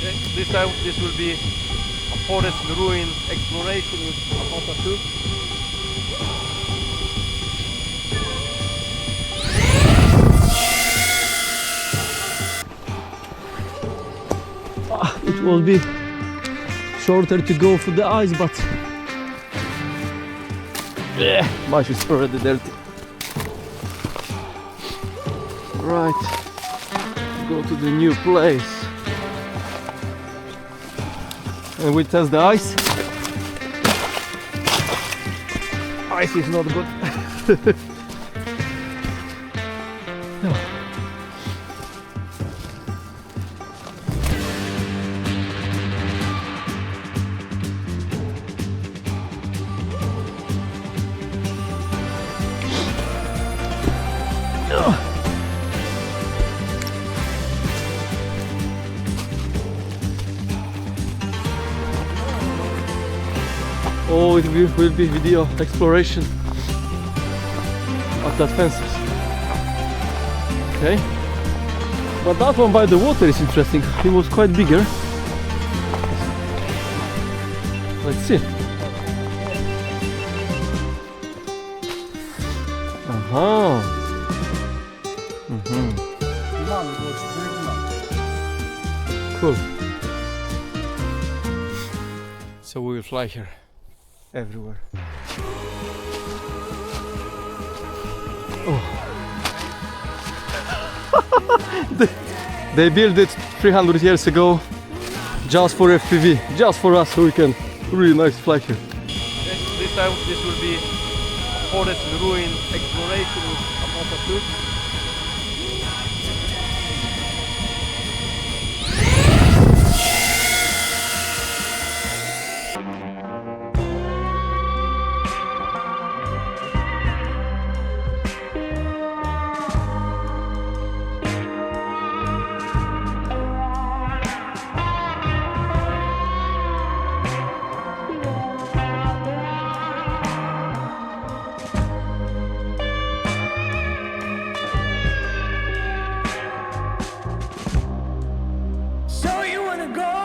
This time this will be a forest ruin exploration with Avata 2. It will be shorter to go through the ice, but my shoes is already dirty. Right, go to the new place and we test the ice. Ice is not good. No. Oh, it will be video exploration of that fences. Okay, but that one by the water is interesting. It was quite bigger. Let's see. Cool. So we will fly here everywhere. Oh. They built it 300 years ago just for FPV, just for us, so we can really nice fly here. This time this will be a forest ruin exploration with Avata 2. So you wanna go